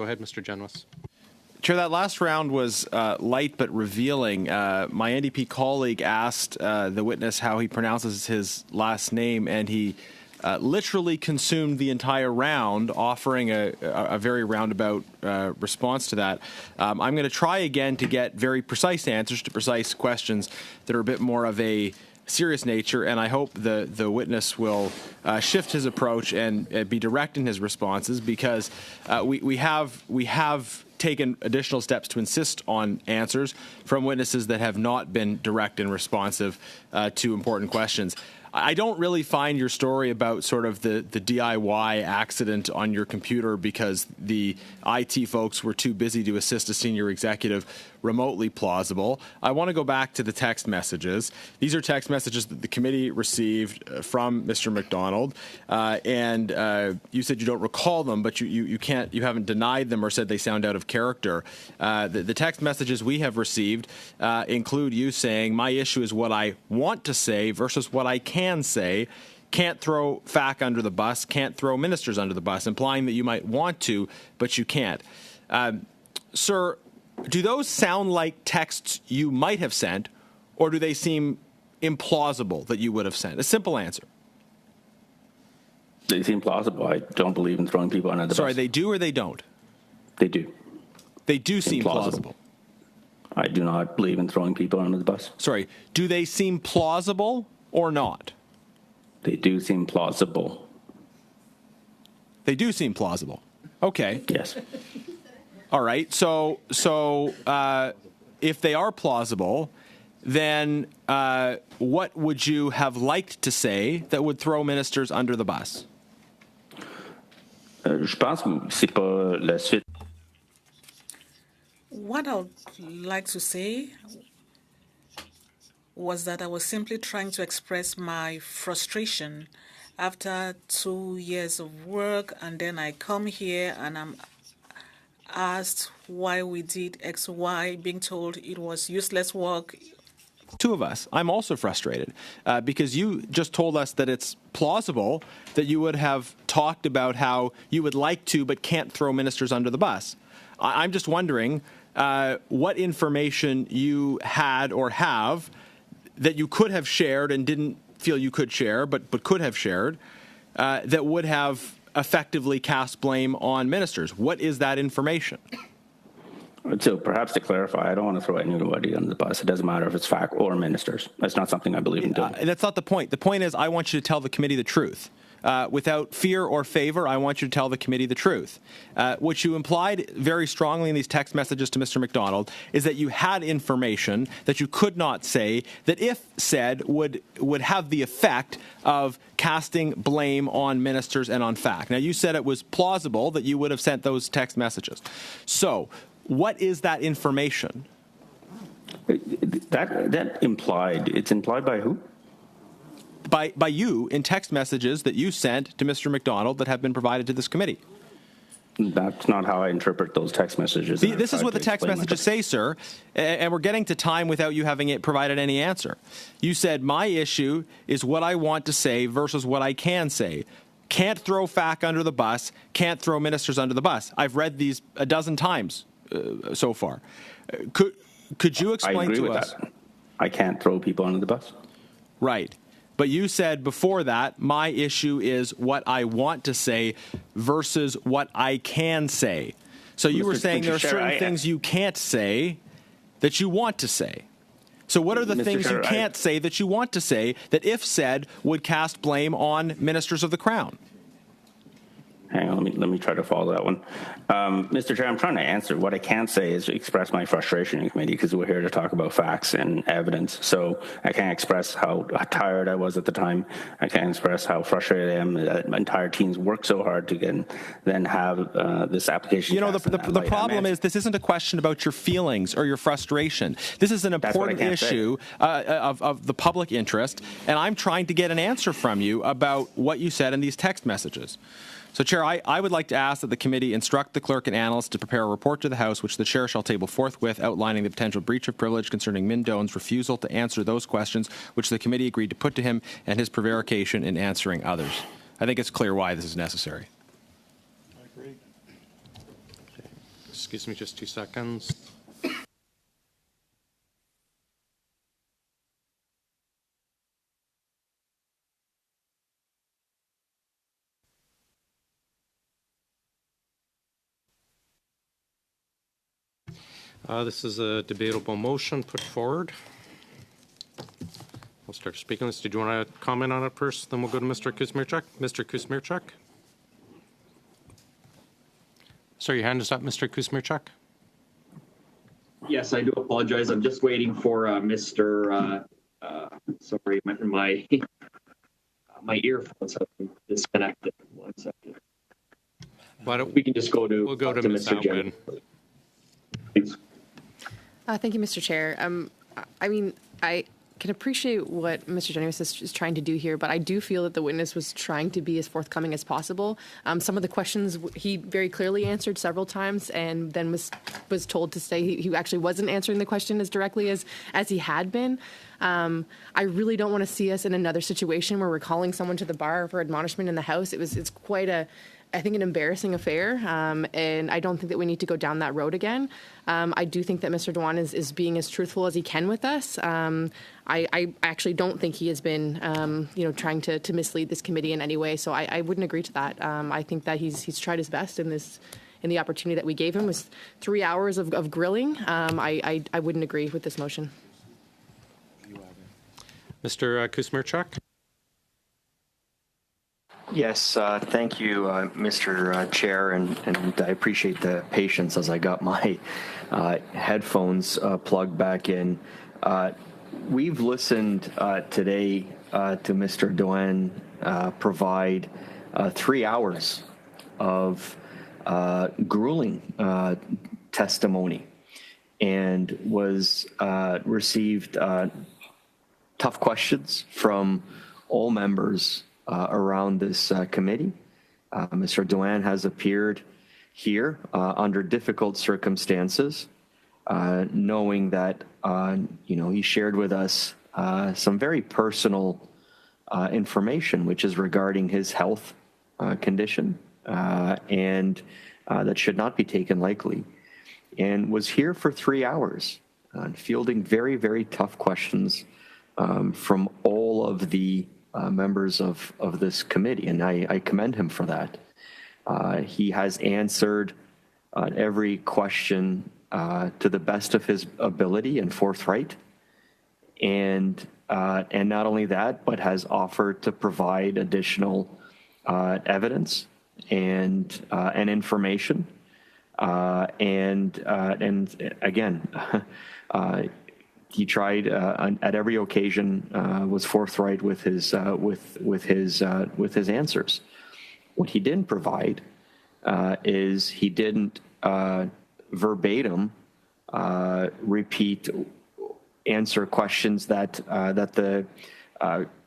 Go ahead, Mr. Genwas. Chair, that last round was light but revealing. My NDP colleague asked the witness how he pronounces his last name, and he literally consumed the entire round, offering a very roundabout response to that. I'm going to try again to get very precise answers to precise questions that are a bit more of a serious nature, and I hope the witness will shift his approach and be direct in his responses, because we have taken additional steps to insist on answers from witnesses that have not been direct and responsive to important questions. I don't really find your story about sort of the DIY accident on your computer because the IT folks were too busy to assist a senior executive remotely plausible. I want to go back to the text messages. These are text messages that the committee received from Mr. MacDonald, and you said you don't recall them, but you haven't denied them or said they sound out of character. The text messages we have received include you saying, "My issue is what I want to say versus what I can say. Can't throw FAC under the bus, can't throw ministers under the bus," implying that you might want to, but you can't. Sir, do those sound like texts you might have sent, or do they seem implausible that you would have sent? A simple answer. They seem plausible. I don't believe in throwing people under the bus. Sorry, they do or they don't? They do. They do seem plausible. I do not believe in throwing people under the bus. Sorry, do they seem plausible or not? They do seem plausible. They do seem plausible. Okay. Yes. All right. So if they are plausible, then what would you have liked to say that would throw ministers under the bus? Je pense que c'est pas la suite. What I would like to say was that I was simply trying to express my frustration after 2 years of work, and then I come here and I'm asked why we did X, Y, being told it was useless work. Two of us. I'm also frustrated because you just told us that it's plausible that you would have talked about how you would like to but can't throw ministers under the bus. I'm just wondering what information you had or have that you could have shared and didn't feel you could share, but could have shared, that would have effectively cast blame on ministers. What is that information? So perhaps to clarify, I don't want to throw anybody under the bus. It doesn't matter if it's FAC or ministers. That's not something I believe in doing. That's not the point. The point is I want you to tell the committee the truth. Without fear or favor, I want you to tell the committee the truth. What you implied very strongly in these text messages to Mr. MacDonald is that you had information that you could not say, that if said would have the effect of casting blame on ministers and on FAC. Now, you said it was plausible that you would have sent those text messages. So, what is that information? That implied. It's implied by who? By you in text messages that you sent to Mr. MacDonald that have been provided to this committee. That's not how I interpret those text messages. This is what the text messages say, sir, and we're getting to time without you having provided any answer. You said, my issue is what I want to say versus what I can say. Can't throw FAC under the bus, can't throw ministers under the bus. I've read these a dozen times so far. Could you explain to us? That. I can't throw people under the bus. Right. But you said before that, my issue is what I want to say versus what I can say. So you were saying there are certain things you can't say that you want to say. So what are the things you can't say that you want to say that, if said, would cast blame on ministers of the Crown? Hang on, let me try to follow that one. Mr. Chair, I'm trying to answer. What I can say is express my frustration in committee because we're here to talk about facts and evidence. So I can't express how tired I was at the time. I can't express how frustrated I am that my entire teams worked so hard to then have this application. You know, the problem is this isn't a question about your feelings or your frustration. This is an important issue of the public interest, and I'm trying to get an answer from you about what you said in these text messages. So, Chair, I would like to ask that the committee instruct the clerk and analyst to prepare a report to the House, which the Chair shall table forthwith, outlining the potential breach of privilege concerning Minh Doan's refusal to answer those questions which the committee agreed to put to him and his prevarication in answering others. I think it's clear why this is necessary. I agree. Excuse me just 2 seconds. This is a debatable motion put forward. I'll start speaking this. Did you want to comment on it first? Then we'll go to Mr. Kuzmierczak. Mr. Kuzmierczak? Sir, your hand is up, Mr. Kuzmierczak. Yes, I do apologize. I'm just waiting for Mr. Sorry, my my earphones have been disconnected. 1 second. Why don't We can just go to. We'll go to Ms. Mr. Jen. Please. Thank you, Mr. Chair. I mean, I can appreciate what Mr. Jennings is trying to do here, but I do feel that the witness was trying to be as forthcoming as possible. Some of the questions he very clearly answered several times, and then was told to say he actually wasn't answering the question as directly as he had been. I really don't want to see us in another situation where we're calling someone to the bar for admonishment in the House. It's quite I think an embarrassing affair, and I don't think that we need to go down that road again. I do think that Mr. Doan is being as truthful as he can with us. I actually don't think he has been, trying to mislead this committee in any way. So I wouldn't agree to that. I think that he's tried his best in the opportunity that we gave him. Was 3 hours of grilling. I wouldn't agree with this motion. Mr. Kuzmierczak? Yes, thank you, Mr. Chair, and I appreciate the patience as I got my headphones plugged back in. We've listened today to Mr. Doan provide 3 hours of grueling testimony, and was received tough questions from all members around this committee. Mr. Doan has appeared here under difficult circumstances, knowing that he shared with us some very personal information, which is regarding his health condition, and that should not be taken lightly, and was here for 3 hours, fielding very, very tough questions from all of the members of this committee, and I commend him for that. He has answered every question to the best of his ability and forthright, and not only that, but has offered to provide additional evidence and information, and again. He tried at every occasion, was forthright with his answers. What he didn't provide is he didn't verbatim answer questions that the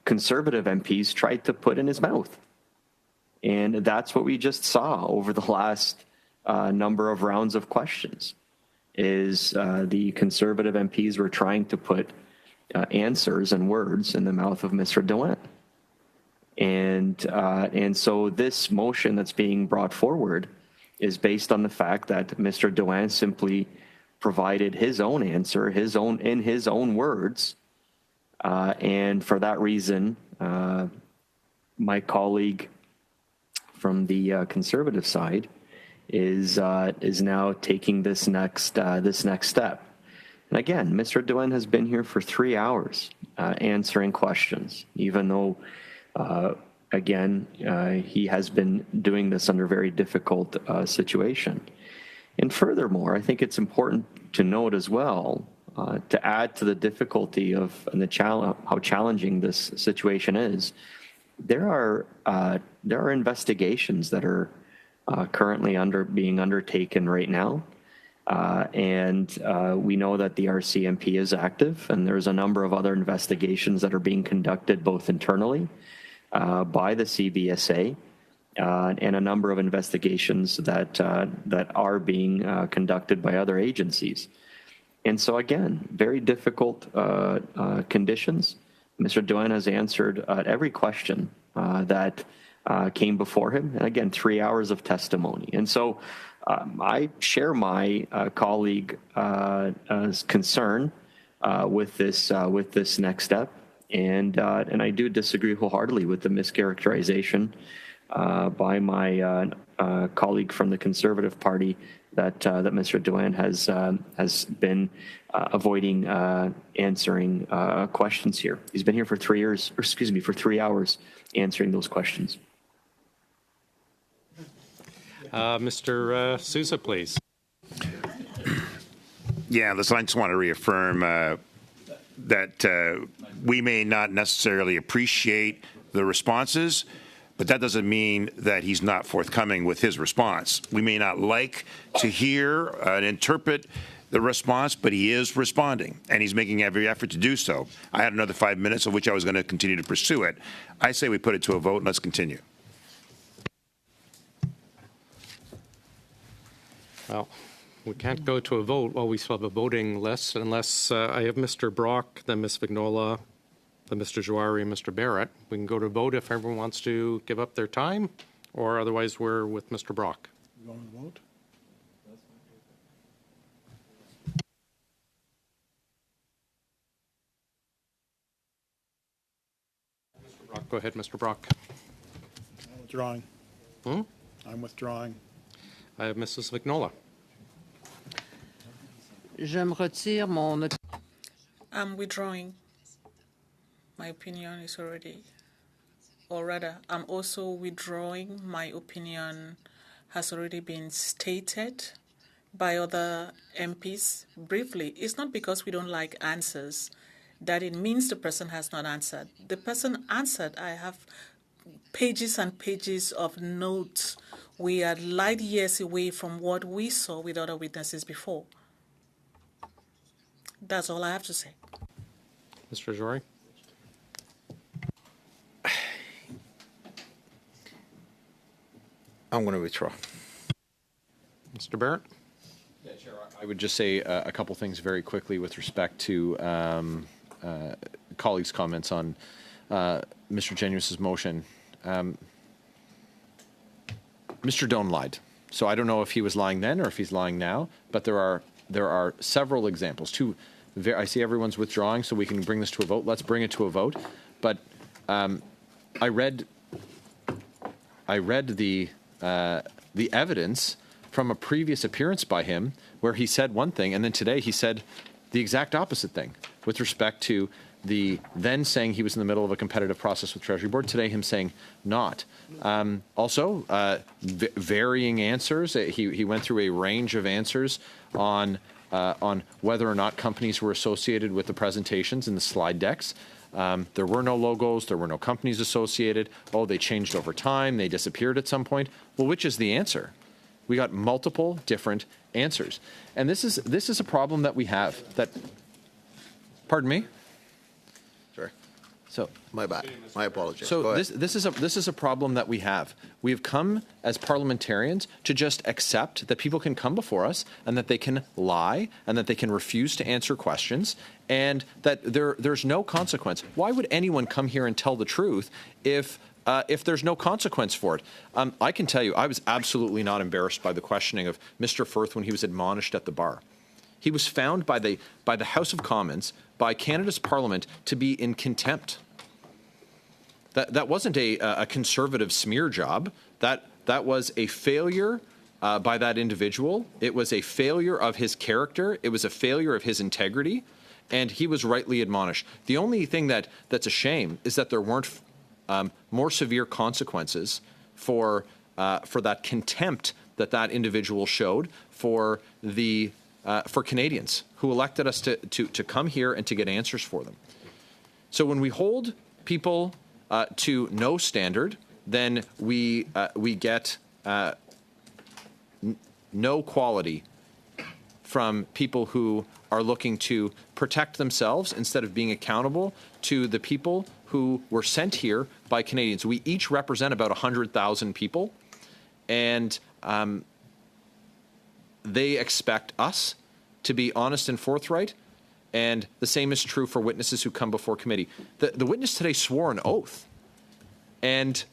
Conservative MPs tried to put in his mouth, and that's what we just saw over the last number of rounds of questions. Is the Conservative MPs were trying to put answers and words in the mouth of Mr. Doan. And so this motion that's being brought forward is based on the fact that Mr. Doan simply provided his own answer, in his own words. And for that reason, my colleague from the Conservative side is now taking this next step. And again, Mr. Doan has been here for 3 hours answering questions, even though, he has been doing this under a very difficult situation. And furthermore, I think it's important to note as well, to add to the difficulty of and how challenging this situation is, there are investigations that are currently being undertaken right now. And we know that the RCMP is active, and there's a number of other investigations that are being conducted both internally by the CBSA and a number of investigations that are being conducted by other agencies. And so again, very difficult conditions. Mr. Doan has answered every question that came before him, and again, 3 hours of testimony. And so I share my colleague's concern with this next step, and I do disagree wholeheartedly with the mischaracterization by my colleague from the Conservative Party that Mr. Doan has been avoiding answering questions here. He's been here for 3 years, or excuse me, for 3 hours answering those questions. Mr. Sousa, please. Yeah, listen, I just want to reaffirm that we may not necessarily appreciate the responses, but that doesn't mean that he's not forthcoming with his response. We may not like to hear and interpret the response, but he is responding, and he's making every effort to do so. I had another 5 minutes of which I was going to continue to pursue it. I say we put it to a vote, and let's continue. Well, we can't go to a vote while we still have a voting list unless I have Mr. Brock, then Ms. Vignola, then Mr. Jouari, and Mr. Barrett. We can go to a vote if everyone wants to give up their time, or otherwise we're with Mr. Brock. You want to vote? Mr. Brock, go ahead, Mr. Brock. I'm withdrawing. I'm withdrawing. I have Mrs. Vignola. Je me retire mon... I'm withdrawing. My opinion is already, or rather, I'm also withdrawing. My opinion has already been stated by other MPs briefly. It's not because we don't like answers that it means the person has not answered. The person answered. I have pages and pages of notes. We are light years away from what we saw with other witnesses before. That's all I have to say. Mr. Jouari. I'm going to withdraw. Mr. Barrett. Yeah, Chair, I would just say a couple things very quickly with respect to colleagues' comments on Mr. Genuis's motion. Mr. Doan lied. So I don't know if he was lying then or if he's lying now, but there are several examples. I see everyone's withdrawing, so we can bring this to a vote. Let's bring it to a vote. But I read the evidence from a previous appearance by him where he said one thing, and then today he said the exact opposite thing with respect to the then saying he was in the middle of a competitive process with Treasury Board, today him saying not. Also, varying answers. He went through a range of answers on whether or not companies were associated with the presentations in the slide decks. There were no logos. There were no companies associated. Oh, they changed over time. They disappeared at some point. Well, which is the answer? We got multiple different answers. And this is a problem that we have. Pardon me? Sorry. So my bad. My apologies. So this is a problem that we have. We have come as parliamentarians to just accept that people can come before us and that they can lie and that they can refuse to answer questions and that there's no consequence. Why would anyone come here and tell the truth if there's no consequence for it? I can tell you, I was absolutely not embarrassed by the questioning of Mr. Firth when he was admonished at the bar. He was found by the House of Commons, by Canada's Parliament, to be in contempt. That wasn't a conservative smear job. That was a failure by that individual. It was a failure of his character. It was a failure of his integrity, and he was rightly admonished. The only thing that's a shame is that there weren't more severe consequences for that contempt that individual showed for Canadians who elected us to come here and to get answers for them. So when we hold people to no standard, then we get no quality from people who are looking to protect themselves instead of being accountable to the people who were sent here by Canadians. We each represent about 100,000 people, and they expect us to be honest and forthright, and the same is true for witnesses who come before committee. The witness today swore an oath, and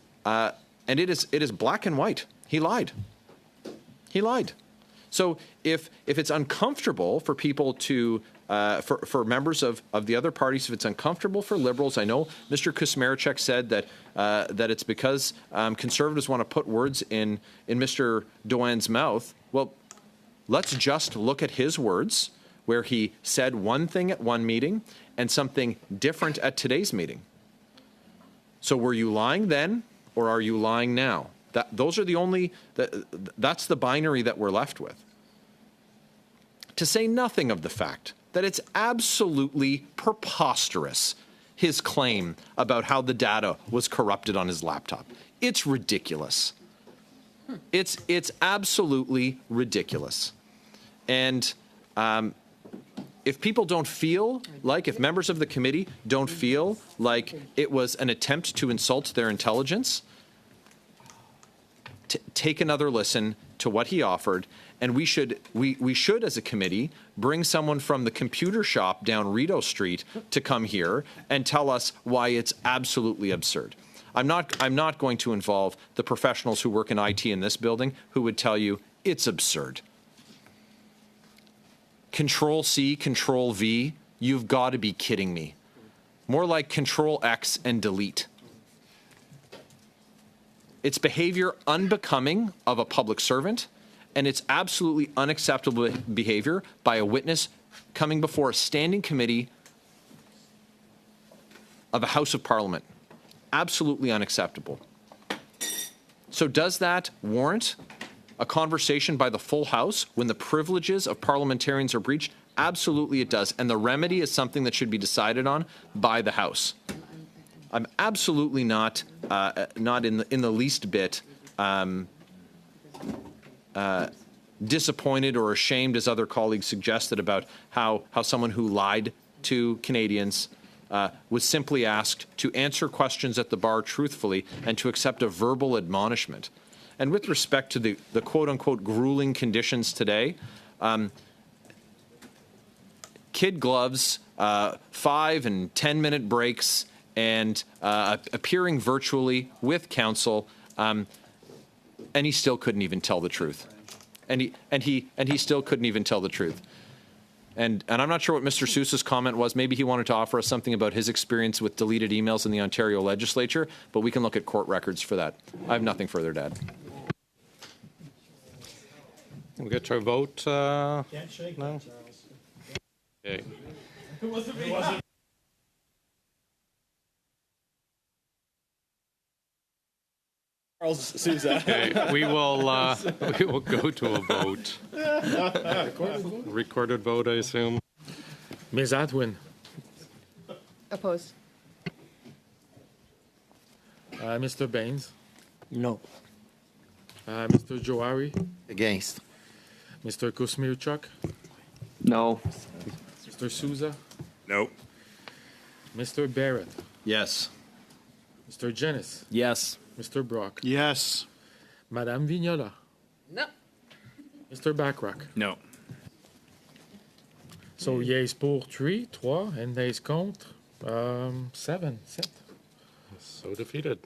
it is black and white. He lied. He lied. So if it's uncomfortable for people to, for members of the other parties, if it's uncomfortable for Liberals, I know Mr. Kusmarchuk said that that it's because Conservatives want to put words in Mr. Doan's mouth. Well, let's just look at his words, where he said one thing at one meeting and something different at today's meeting. So were you lying then, or are you lying now? Those are the only, that's the binary that we're left with. To say nothing of the fact that it's absolutely preposterous, his claim about how the data was corrupted on his laptop. It's ridiculous. It's absolutely ridiculous. And if people don't feel like, if members of the committee don't feel like it was an attempt to insult their intelligence, take another listen to what he offered, and we should, as a committee, bring someone from the computer shop down Rideau Street to come here and tell us why it's absolutely absurd. I'm not going to involve the professionals who work in IT in this building who would tell you it's absurd. Control-C, Control-V, you've got to be kidding me. More like Control-X and delete. It's behavior unbecoming of a public servant, and it's absolutely unacceptable behavior by a witness coming before a standing committee of a House of Parliament. Absolutely unacceptable. So does that warrant a conversation by the full House when the privileges of parliamentarians are breached? Absolutely it does. And the remedy is something that should be decided on by the House. I'm absolutely not in the least bit disappointed or ashamed, as other colleagues suggested, about how someone who lied to Canadians was simply asked to answer questions at the bar truthfully and to accept a verbal admonishment. And with respect to the quote-unquote grueling conditions today, kid gloves, 5 and 10-minute breaks, and appearing virtually with counsel, and he still couldn't even tell the truth. And he still couldn't even tell the truth. And I'm not sure what Mr. Sousa's comment was. Maybe he wanted to offer us something about his experience with deleted emails in the Ontario legislature, but we can look at court records for that. I have nothing further to add. We'll get to a vote. Can't shake no? that, Charles. Okay. Charles Sousa. Okay, we will go to a vote. Recorded vote, I assume. Ms. Atwin, Opposed. Mr. Baines, No. Mr. Johari, Against. Mr. Kusmirchuk, No. Mr. Sousa, No. Mr. Barrett, Yes. Mr. Jennings, Yes. Mr. Brock, Yes. Madame Vignola, No. Mr. Backrack. No. So yeas pour 3, and nays contre 7. So defeated.